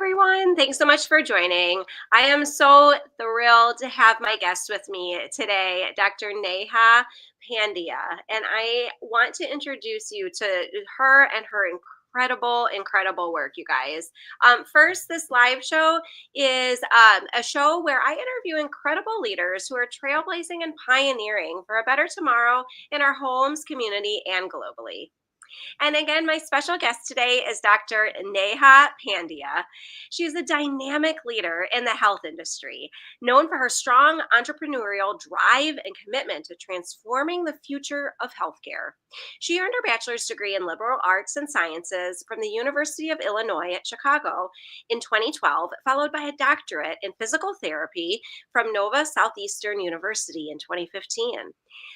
everyone. Thanks so much for joining. I am so thrilled to have my guest with me today, Dr. Neha Pandya. And I want to introduce you to her and her incredible work, you guys. First, this live show is a show where I interview incredible leaders who are trailblazing and pioneering for a better tomorrow in our homes, community, and globally. And again, my special guest today is Dr. Neha Pandya. She's a dynamic leader in the health industry, known for her strong entrepreneurial drive and commitment to transforming the future of healthcare. She earned her bachelor's degree in liberal arts and sciences from the University of Illinois at Chicago in 2012, followed by a doctorate in physical therapy from Nova Southeastern University in 2015.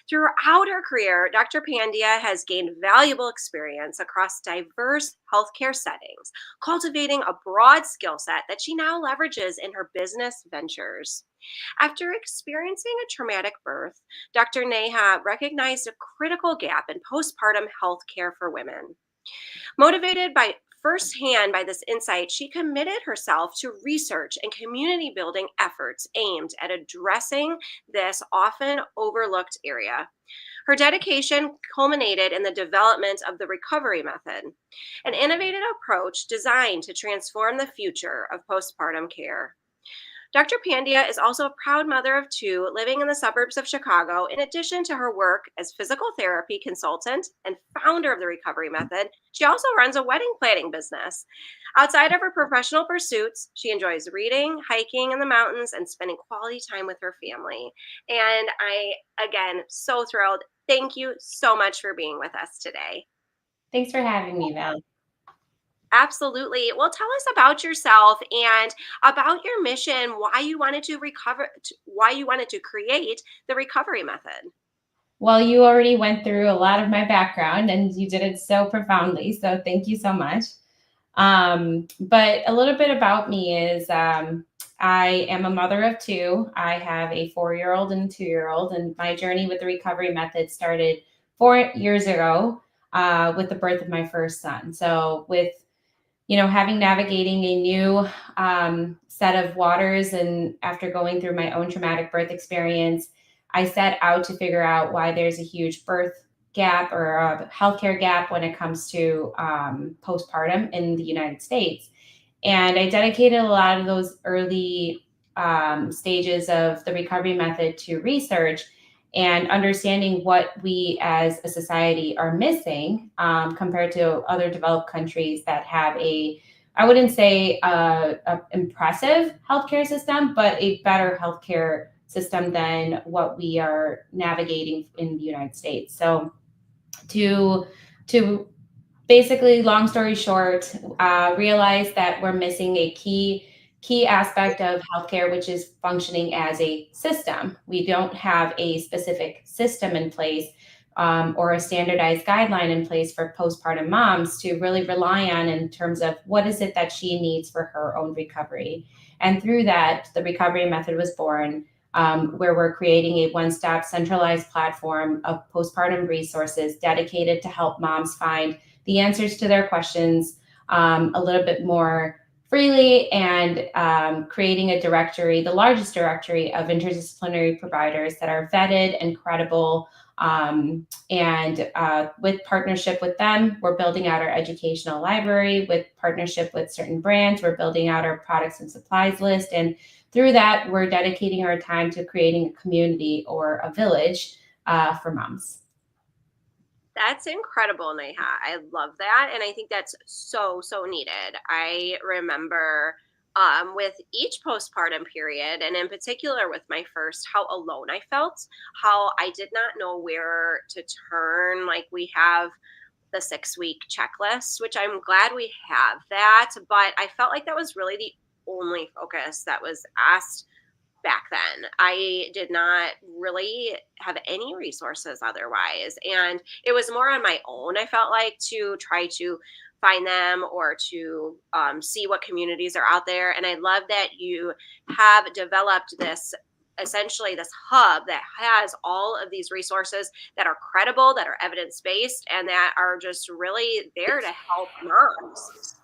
Throughout her career, Dr. Pandya has gained valuable experience across diverse healthcare settings, cultivating a broad skill set that she now leverages in her business ventures. After experiencing a traumatic birth, Dr. Neha recognized a critical gap in postpartum health care for women. Motivated by firsthand by this insight, she committed herself to research and community building efforts aimed at addressing this often overlooked area. Her dedication culminated in the development of the recovery method, an innovative approach designed to transform the future of postpartum care. Dr. Pandya is also a proud mother of two living in the suburbs of Chicago. In addition to her work as physical therapy consultant and founder of the Recovery Method, she also runs a wedding planning business. Outside of her professional pursuits, she enjoys reading, hiking in the mountains, and spending quality time with her family. And again, so thrilled. Thank you so much for being with us today. Thanks for having me, Val. Absolutely. Well, tell us about yourself and about your mission, why you wanted to why you wanted to create the recovery method. Well, you already went through a lot of my background and you did it so profoundly. So thank you so much. But a little bit about me is I am a mother of two. I have a 4-year-old and a 2-year-old, and my journey with the recovery method started 4 years ago with the birth of my first son. So with having navigating a new set of waters, and after going through my own traumatic birth experience, I set out to figure out why there's a huge birth gap or a healthcare gap when it comes to postpartum in the United States. And I dedicated a lot of those early stages of the recovery method to research and understanding what we as a society are missing compared to other developed countries that have I wouldn't say a impressive healthcare system, but a better healthcare system than what we are navigating in the United States. So to basically, long story short, realize that we're missing a key aspect of healthcare, which is functioning as a system. We don't have a specific system in place or a standardized guideline in place for postpartum moms to really rely on in terms of what is it that she needs for her own recovery. And through that, the recovery method was born, where we're creating a one-stop centralized platform of postpartum resources dedicated to help moms find the answers to their questions a little bit more freely, and creating a directory, the largest directory of interdisciplinary providers that are vetted and credible. And with partnership with them, we're building out our educational library. With partnership with certain brands, we're building out our products and supplies list. And through that, we're dedicating our time to creating a community or a village for moms. That's incredible, Neha. I love that. And I think that's so needed. I remember with each postpartum period, and in particular with my first, how alone I felt, how I did not know where to turn. Like, we have the 6-week checklist, which I'm glad we have that, but I felt like that was really the only focus that was asked back then. I did not really have any resources otherwise. And it was more on my own, I felt like, to try to find them or to see what communities are out there. And I love that you have developed this, essentially this hub that has all of these resources that are credible, that are evidence-based, and that are just really there to help moms.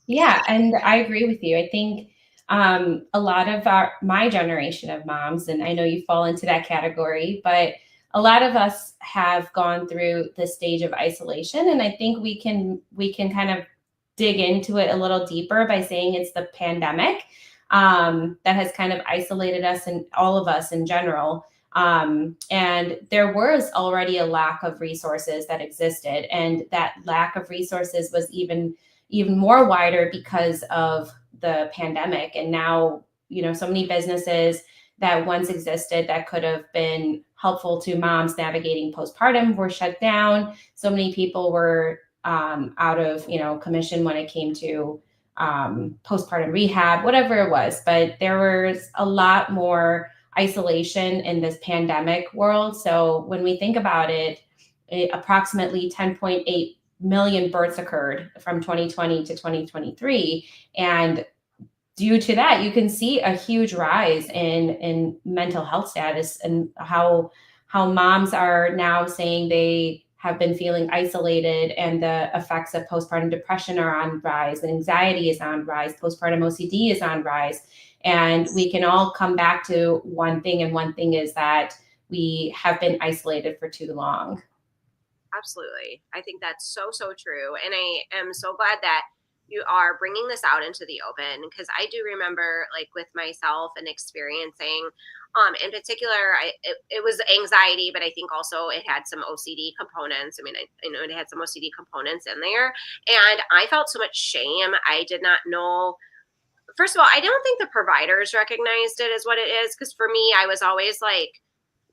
Yeah, and I agree with you. I think a lot of my generation of moms, and I know you fall into that category, but a lot of us have gone through the stage of isolation, and I think we can kind of dig into it a little deeper by saying it's the pandemic that has kind of isolated us and all of us in general. And there was already a lack of resources that existed, and that lack of resources was even more wider because of the pandemic. And now, so many businesses that once existed that could have been helpful to moms navigating postpartum were shut down. So many people were out of, commission when it came to postpartum rehab, whatever it was. But there was a lot more isolation in this pandemic world. So when we think about it approximately 10.8 million births occurred from 2020 to 2023. And due to that, you can see a huge rise in mental health status, and how moms are now saying they have been feeling isolated, and the effects of postpartum depression are on rise, and anxiety is on rise, postpartum OCD is on rise. And we can all come back to one thing, and one thing is that we have been isolated for too long. Absolutely. I think that's so, so true. And I am so glad that you are bringing this out into the open, because I do remember, like, with myself and experiencing, in particular, it was anxiety, but I think also it had some OCD components. I mean, I know it had some OCD components in there, and I felt so much shame. I did not know. First of all, I don't think the providers recognized it as what it is, because for me, I was always like,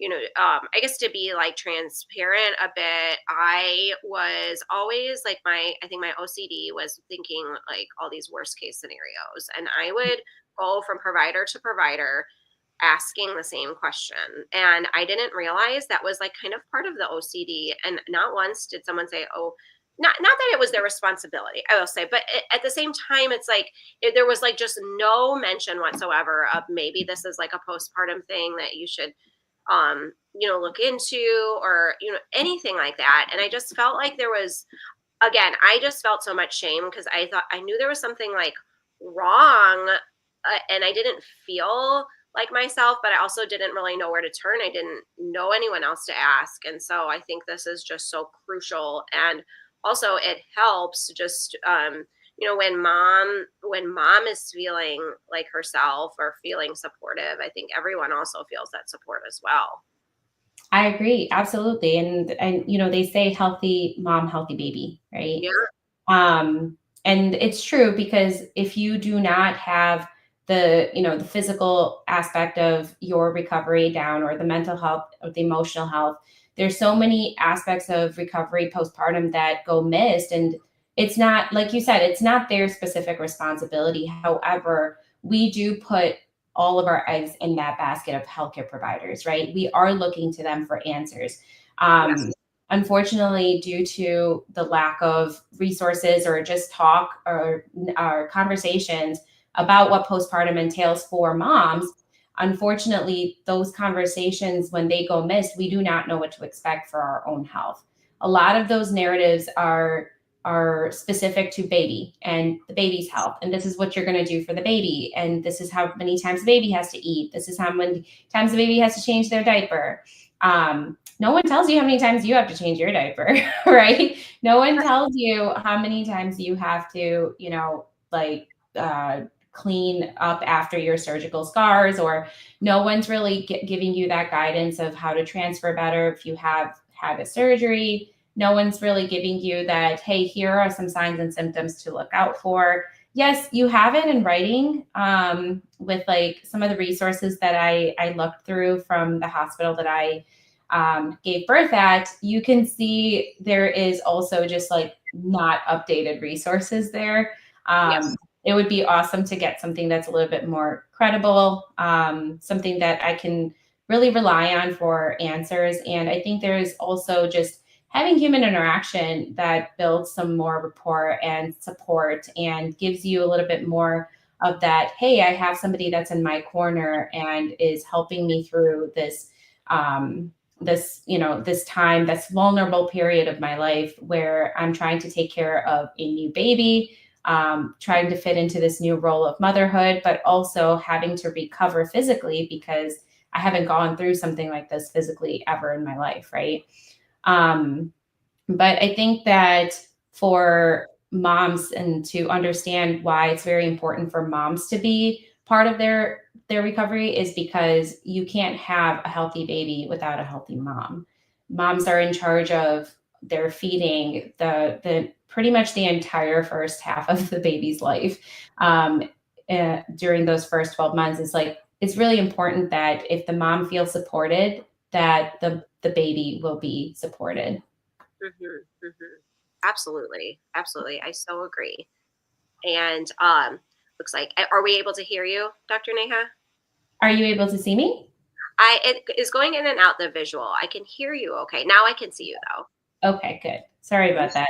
I guess, to be like transparent a bit, I was always like, I think my OCD was thinking like all these worst case scenarios. And I would go from provider to provider asking the same question. And I didn't realize that was like kind of part of the OCD. And not once did someone say, oh, not that it was their responsibility, I will say, but at the same time, it's like there was like just no mention whatsoever of maybe this is like a postpartum thing that you should look into, or, anything like that. And I just felt like there was, again, I just felt so much shame, because I knew there was something like wrong, and I didn't feel like myself, but I also didn't really know where to turn. I didn't know anyone else to ask. And so I think this is just so crucial. And also it helps just, when mom is feeling like herself or feeling supportive, I think everyone also feels that support as well. I agree, absolutely. And they say healthy mom, healthy baby, right? Yeah. Um, and it's true, because if you do not have the physical aspect of your recovery down, or the mental health or the emotional health, there's so many aspects of recovery postpartum that go missed. And it's not, like you said, it's not their specific responsibility. However, we do put all of our eggs in that basket of healthcare providers, right? We are looking to them for answers. Yes. Unfortunately, due to the lack of resources, or just talk, or conversations about what postpartum entails for moms, unfortunately, those conversations, when they go missed, we do not know what to expect for our own health. A lot of those narratives are specific to baby and the baby's health, and this is what you're going to do for the baby, and this is how many times the baby has to eat, this is how many times the baby has to change their diaper. No one tells you how many times you have to change your diaper, right? No one tells you how many times you have to, like, clean up after your surgical scars, or no one's really giving you that guidance of how to transfer better if you have had a surgery. No one's really giving you that, hey, here are some signs and symptoms to look out for. Yes, you have it in writing, with like some of the resources that I looked through from the hospital that I gave birth at. You can see there is also just like not updated resources there. Yes. It would be awesome to get something that's a little bit more credible, something that I can really rely on for answers. And I think there's also just having human interaction that builds some more rapport and support, and gives you a little bit more of that, hey, I have somebody that's in my corner and is helping me through this time, this vulnerable period of my life, where I'm trying to take care of a new baby, trying to fit into this new role of motherhood, but also having to recover physically because I haven't gone through something like this physically ever in my life, right? Um, but I think that for moms and to understand why it's very important for moms to be part of their recovery is because you can't have a healthy baby without a healthy mom. Moms are in charge of their feeding the pretty much the entire first half of the baby's life. Um, During those first 12 months, it's really important that if the mom feels supported, that the baby will be supported. Hmm. Hmm. Absolutely. Absolutely. I so agree. And looks like, are we able to hear you, Dr. Neha? Are you able to see me? It is going in and out the visual. I can hear you okay. Now I can see you though. Okay, good. Sorry about that.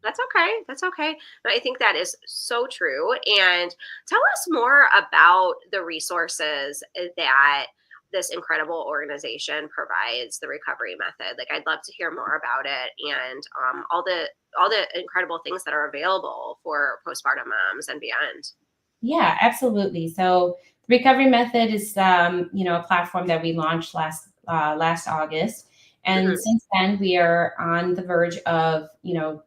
That's okay. That's okay. But I think that is so true. And tell us more about the resources that this incredible organization provides, the recovery method. Like, I'd love to hear more about it, and all the incredible things that are available for postpartum moms and beyond. Yeah, absolutely. So the recovery method is, a platform that we launched last August, and Hmm. since then we are on the verge of,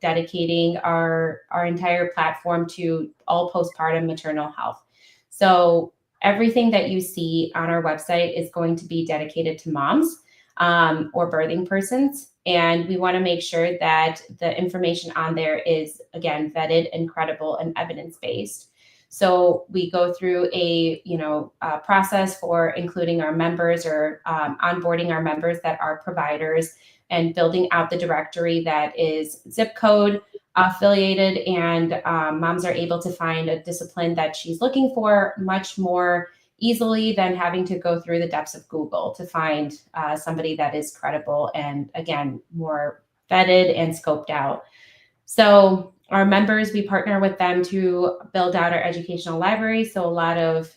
dedicating our entire platform to all postpartum maternal health. So everything that you see on our website is going to be dedicated to moms or birthing persons, and we want to make sure that the information on there is again vetted and credible and evidence based. So we go through a process for including our members or onboarding our members that are providers and building out the directory that is zip code affiliated, and moms are able to find a discipline that she's looking for much more easily than having to go through the depths of Google to find somebody that is credible and again more vetted and scoped out. So our members, we partner with them to build out our educational library. So a lot of,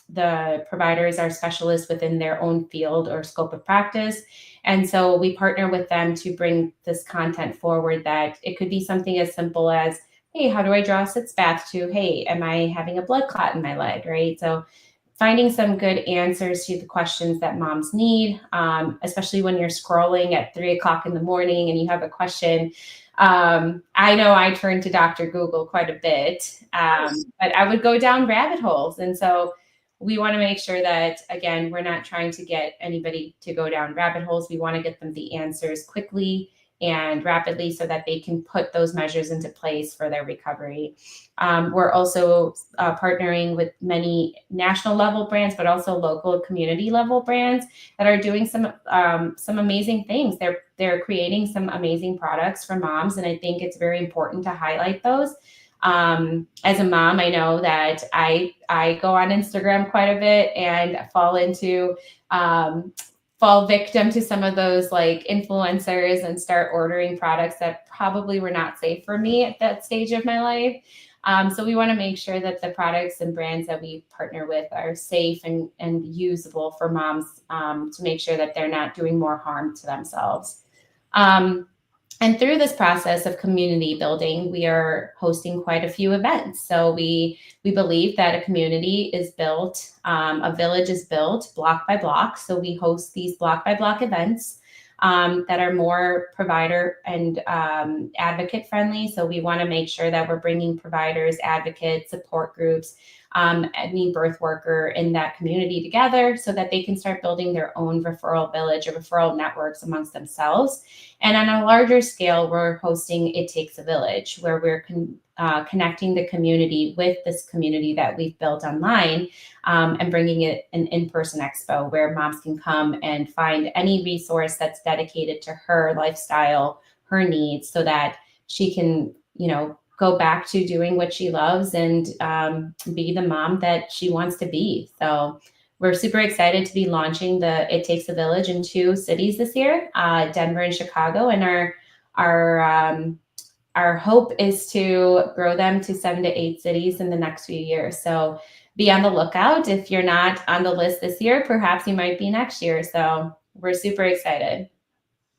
the providers are specialists within their own field or scope of practice. And so we partner with them to bring this content forward that it could be something as simple as, hey, how do I draw a sitz bath to, hey, am I having a blood clot in my leg, right? So finding some good answers to the questions that moms need, especially when you're scrolling at 3 o'clock in the morning and you have a question. I know I turn to Dr. Google quite a bit, Yes. but I would go down rabbit holes. And so we want to make sure that, again, we're not trying to get anybody to go down rabbit holes. We want to get them the answers quickly and rapidly so that they can put those measures into place for their recovery. We're also partnering with many national level brands, but also local community level brands that are doing some amazing things. They're creating some amazing products for moms, and I think it's very important to highlight those. As a mom, I know that I go on Instagram quite a bit and fall victim to some of those like influencers and start ordering products that probably were not safe for me at that stage of my life. So we want to make sure that the products and brands that we partner with are safe and usable for moms, to make sure that they're not doing more harm to themselves. Um, and through this process of community building, we are hosting quite a few events. So we believe that a community is built, a village is built block by block. So we host these block by block events that are more provider and advocate friendly. So we want to make sure that we're bringing providers, advocates, support groups, any birth worker in that community together so that they can start building their own referral village or referral networks amongst themselves. And on a larger scale, we're hosting It Takes a Village, where we're connecting the community with this community that we've built online, and bringing it an in-person expo where moms can come and find any resource that's dedicated to her lifestyle, her needs, so that she can, go back to doing what she loves and be the mom that she wants to be. So we're super excited to be launching the It Takes a Village in 2 cities this year, Denver and Chicago, and our hope is to grow them to 7 to 8 cities in the next few years. So be on the lookout. If you're not on the list this year, perhaps you might be next year. So we're super excited.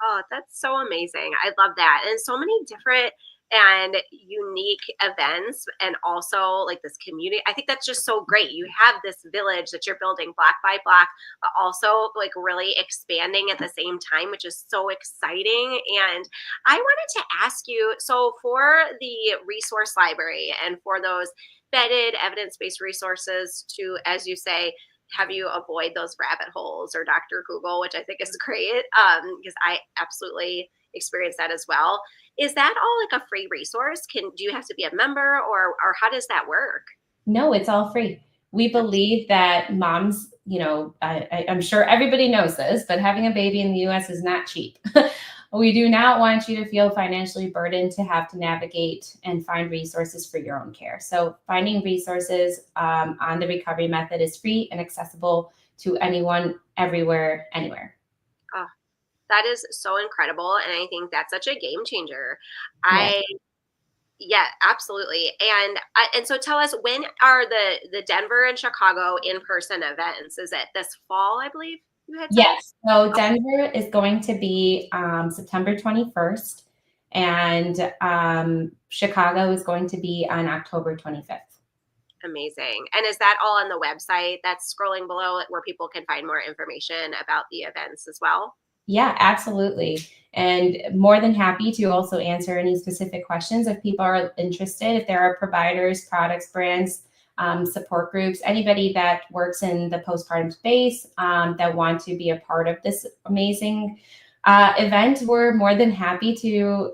Oh, that's so amazing. I love that. And so many different and unique events, and also like this community. I think that's just so great. You have this village that you're building block by block, but also like really expanding at the same time, which is so exciting. And I wanted to ask you, so for the resource library and for those vetted evidence-based resources to, as you say, have you avoid those rabbit holes or Dr. Google, which I think is great, because I absolutely experienced that as well. Is that all like a free resource? Do you have to be a member, or how does that work? No, it's all free. We believe that moms, I'm sure everybody knows this, but having a baby in the US is not cheap. We do not want you to feel financially burdened to have to navigate and find resources for your own care. So finding resources on the recovery method is free and accessible to anyone, everywhere, anywhere. Oh, that is so incredible. And I think that's such a game changer. Yeah. Yeah, absolutely. And so tell us, when are the Denver and Chicago in-person events? Is it this fall, I believe you had said? Yes. So Denver is going to be September 21st, and Chicago is going to be on October 25th. Amazing. And is that all on the website that's scrolling below where people can find more information about the events as well? Yeah, absolutely. And more than happy to also answer any specific questions if people are interested. If there are providers, products, brands, support groups, anybody that works in the postpartum space that want to be a part of this amazing event, we're more than happy to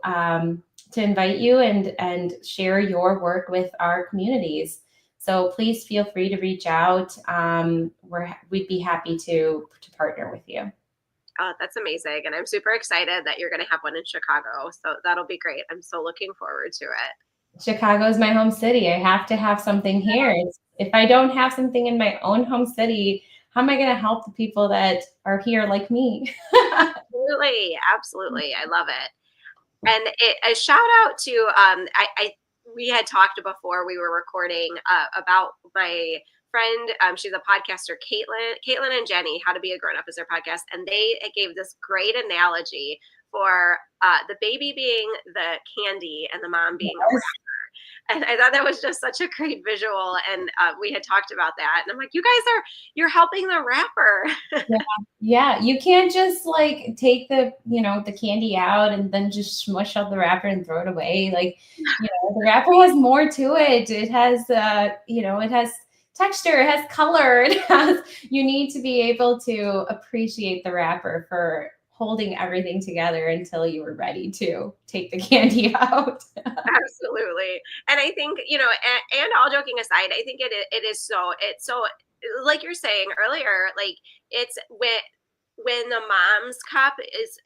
invite you and share your work with our communities. So please feel free to reach out. We'd be happy to partner with you. Oh, that's amazing. And I'm super excited that you're going to have one in Chicago. So that'll be great. I'm so looking forward to it. Chicago is my home city. I have to have something here. If I don't have something in my own home city, how am I going to help the people that are here like me? Absolutely. Absolutely. I love it. And a shout out to, we had talked before we were recording about my friend. She's a podcaster, Caitlin and Jenny, How to Be a Grown Up is their podcast. And they gave this great analogy for the baby being the candy and the mom being a wrapper. And I thought that was just such a great visual. And we had talked about that. And I'm like, you're helping the wrapper. Yeah. You can't just like take the candy out and then just smush out the wrapper and throw it away. Like, the wrapper has more to it. It has, it has texture, it has color, you need to be able to appreciate the wrapper for holding everything together until you were ready to take the candy out. Absolutely. And I think, and all joking aside, I think it's so, like you're saying earlier, like it's when the mom's cup is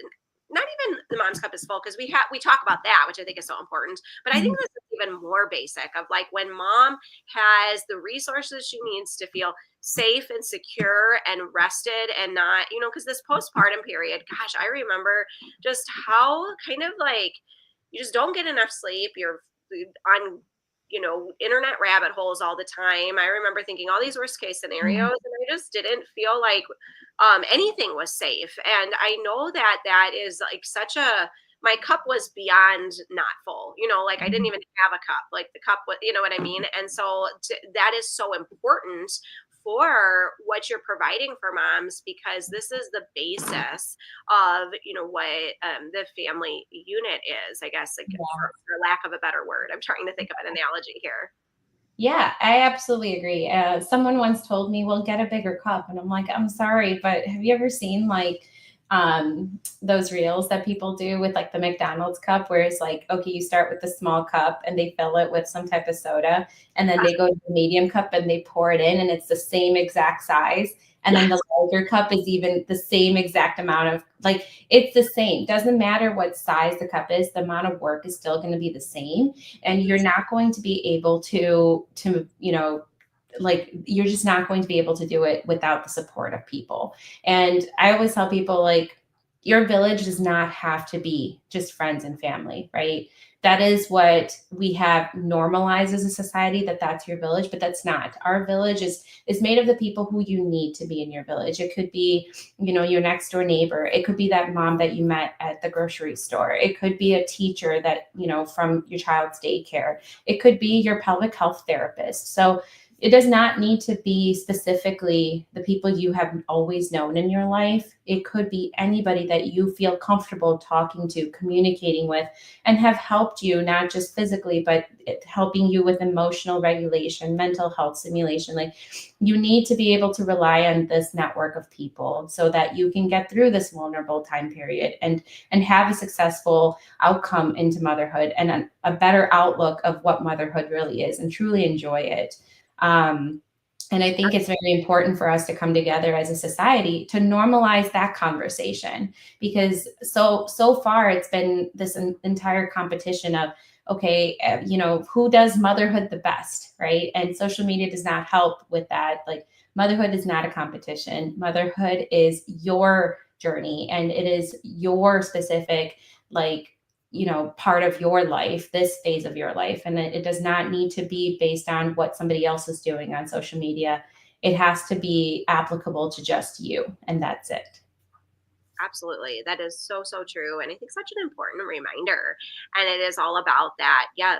not even the mom's cup is full, because we talk about that, which I think is so important. But I think this is even more basic of like when mom has the resources she needs to feel safe and secure and rested and not, because this postpartum period, gosh, I remember just how kind of like you just don't get enough sleep. You're on internet rabbit holes all the time. I remember thinking all these worst case scenarios, and I just didn't feel like anything was safe. And I know that is like my cup was beyond not full, like I didn't even have a cup, like the cup was, you know what I mean? And so that is so important for what you're providing for moms, because this is the basis of what the family unit is, I guess, like, for lack of a better word. I'm trying to think of an analogy here. Yeah, I absolutely agree. Someone once told me, "Well, get a bigger cup," and I'm like, "I'm sorry, but have you ever seen like those reels that people do with like the McDonald's cup, where it's like, okay, you start with the small cup and they fill it with some type of soda, and then they go to the medium cup and they pour it in, and it's the same exact size, and then the larger cup is even the same exact amount of, like, it's the same. Doesn't matter what size the cup is, the amount of work is still going to be the same, and you're not going to be able to like, you're just not going to be able to do it without the support of people. And I always tell people, like, your village does not have to be just friends and family, right? That is what we have normalized as a society, that that's your village, but that's not. Our village is made of the people who you need to be in your village. It could be, your next door neighbor. It could be that mom that you met at the grocery store. It could be a teacher that, from your child's daycare. It could be your pelvic health therapist. So it does not need to be specifically the people you have always known in your life. It could be anybody that you feel comfortable talking to, communicating with, and have helped you, not just physically, but helping you with emotional regulation, mental health stimulation. Like, you need to be able to rely on this network of people so that you can get through this vulnerable time period and have a successful outcome into motherhood, and a better outlook of what motherhood really is, and truly enjoy it. And I think it's very important for us to come together as a society to normalize that conversation, because so far it's been this entire competition of, okay, who does motherhood the best, right? And social media does not help with that. Like, motherhood is not a competition. Motherhood is your journey, and it is your specific, part of your life, this phase of your life. And it does not need to be based on what somebody else is doing on social media. It has to be applicable to just you, and that's it. Absolutely. That is so, so true. And I think such an important reminder. And it is all about that. Yeah.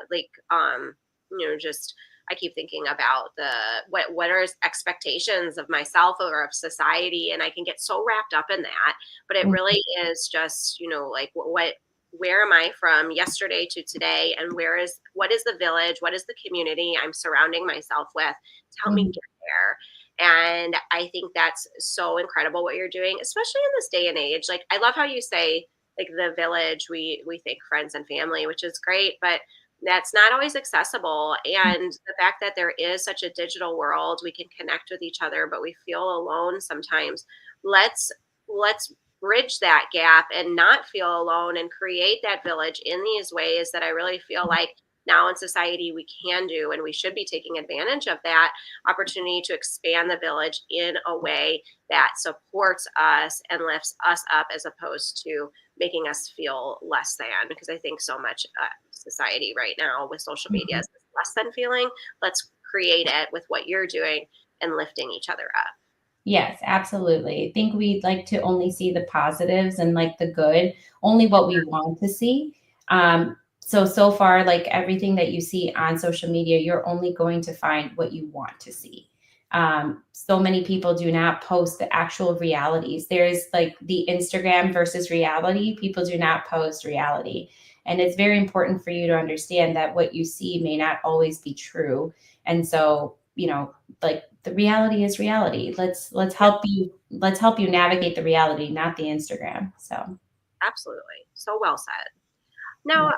Just I keep thinking about what are expectations of myself or of society. And I can get so wrapped up in that. But it really is just, like where am I from yesterday to today? And what is the village? What is the community I'm surrounding myself with to help me Mhm. get there? And I think that's so incredible what you're doing, especially in this day and age. Like, I love how you say, like, the village, we think friends and family, which is great, but that's not always accessible. And the fact that there is such a digital world, we can connect with each other, but we feel alone sometimes. Let's bridge that gap and not feel alone and create that village in these ways that I really feel like now in society we can do, and we should be taking advantage of that opportunity to expand the village in a way that supports us and lifts us up, as opposed to making us feel less than. Because I think so much society right now with social media Mhm. is this less than feeling. Let's create it with what you're doing and lifting each other up. Yes, absolutely. I think we'd like to only see the positives and like the good, only what we want to see. So far, like everything that you see on social media, you're only going to find what you want to see. So many people do not post the actual realities. There's like the Instagram versus reality. People do not post reality. And it's very important for you to understand that what you see may not always be true. And so, like, the reality is reality. Let's help you navigate the reality, not the Instagram. So Absolutely. So well said. Now, yeah.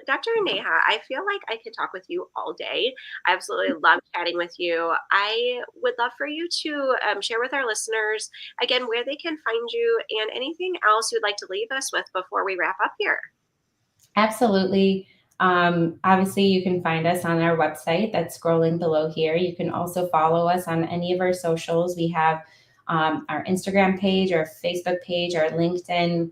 Dr. Neha, I feel like I could talk with you all day. I absolutely love chatting with you. I would love for you to share with our listeners again where they can find you and anything else you'd like to leave us with before we wrap up here. Absolutely. Obviously, you can find us on our website that's scrolling below here. You can also follow us on any of our socials. We have our Instagram page, our Facebook page, our LinkedIn.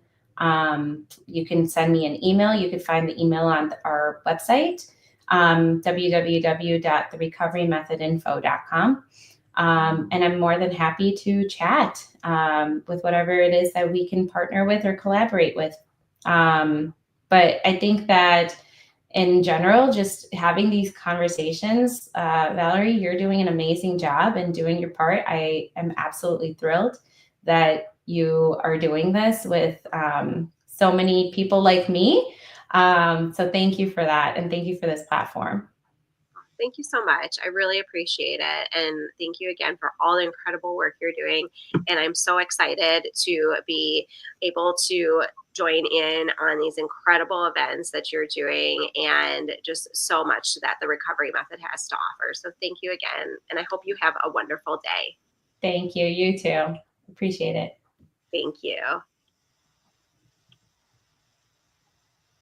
You can send me an email. You can find the email on our website, www.therecoverymethodinfo.com. And I'm more than happy to chat with whatever it is that we can partner with or collaborate with. But I think that in general, just having these conversations, Valerie, you're doing an amazing job and doing your part. I am absolutely thrilled that you are doing this with so many people like me. So thank you for that. And thank you for this platform. Thank you so much. I really appreciate it. And thank you again for all the incredible work you're doing. And I'm so excited to be able to join in on these incredible events that you're doing, and just so much that the recovery method has to offer. So thank you again. And I hope you have a wonderful day. Thank you. You too. Appreciate it. Thank you.